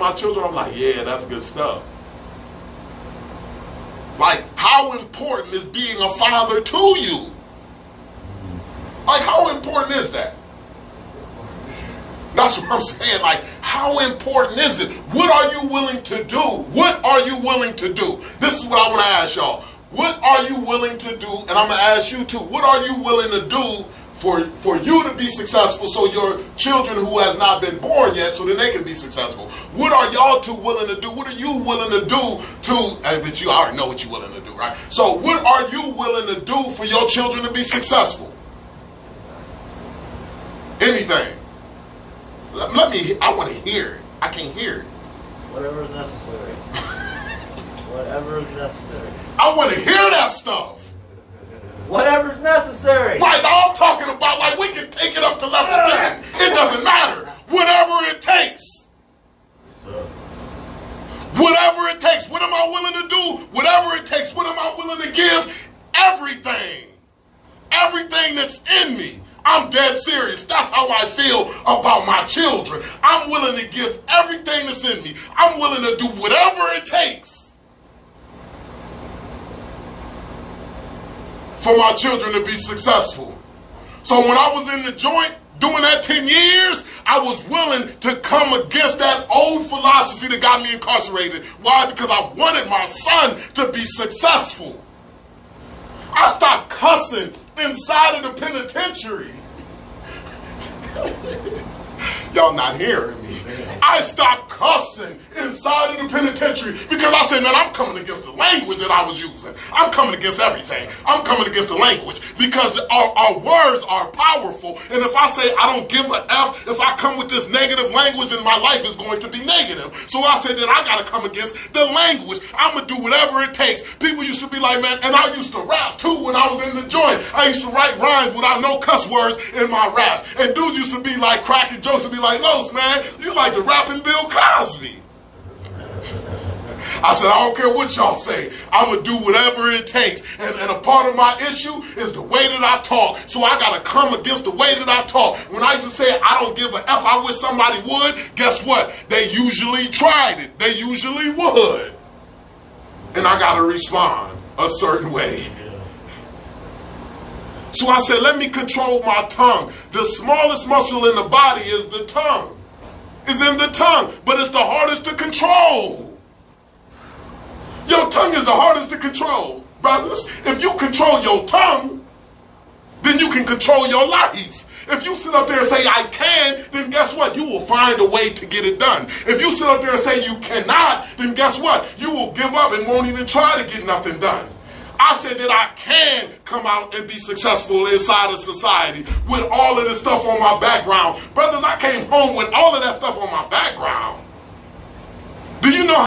my children, I'm like, yeah, that's good stuff. Like, how important is being a father to you? Like, how important is that? That's what I'm saying. Like, how important is it? What are you willing to do? What are you willing to do? This is what I want to ask y'all. What are you willing to do? And I'm going to ask you too. What are you willing to do for you to be successful, so your children who has not been born yet, so that they can be successful? What are y'all two willing to do? What are you willing to do but you already know what you're willing to do, right? So what are you willing to do for your children to be successful? Anything. I want to hear it. I can't hear it. Whatever is necessary. Whatever is necessary. I want to hear that stuff. Whatever's necessary. Right, now I'm talking about, like, we can take it up to level 10. It doesn't matter. Whatever it takes. Whatever it takes. What am I willing to do? Whatever it takes. What am I willing to give? Everything. Everything that's in me. I'm dead serious. That's how I feel about my children. I'm willing to give everything that's in me. I'm willing to do whatever it takes for my children to be successful. So when I was in the joint doing that 10 years, I was willing to come against that old philosophy that got me incarcerated. Why? Because I wanted my son to be successful. I stopped cussing inside of the penitentiary. Y'all not hearing me. I stopped cussing inside of the penitentiary because I said, man, I'm coming against the language that I was using. I'm coming against everything. I'm coming against the language because our words are powerful. And if I say I don't give a F, if I come with this negative language, then my life is going to be negative. So I said that I got to come against the language. I'm going to do whatever it takes. People used to be like, man, and I used to rap too when I was in the joint. I used to write rhymes without no cuss words in my raps. And dudes used to be like cracking jokes and be like, Los, man, you like to rapping Bill Cosby. I said, I don't care what y'all say. I'm going to do whatever it takes. And a part of my issue is the way that I talk. So I got to come against the way that I talk. When I used to say, I don't give a F, I wish somebody would, guess what? They usually tried it. They usually would. And I got to respond a certain way. So I said, let me control my tongue. The smallest muscle in the body is the tongue. Is in the tongue, but it's the hardest to control. Your tongue is the hardest to control, brothers. If you control your tongue, then you can control your life. If you sit up there and say, I can, then guess what? You will find a way to get it done. If you sit up there and say you cannot, then guess what? You will give up and won't even try to get nothing done. I said that I can come out and be successful inside of society with all of this stuff on my background. Brothers, I came home with all of that stuff on my background. Do you know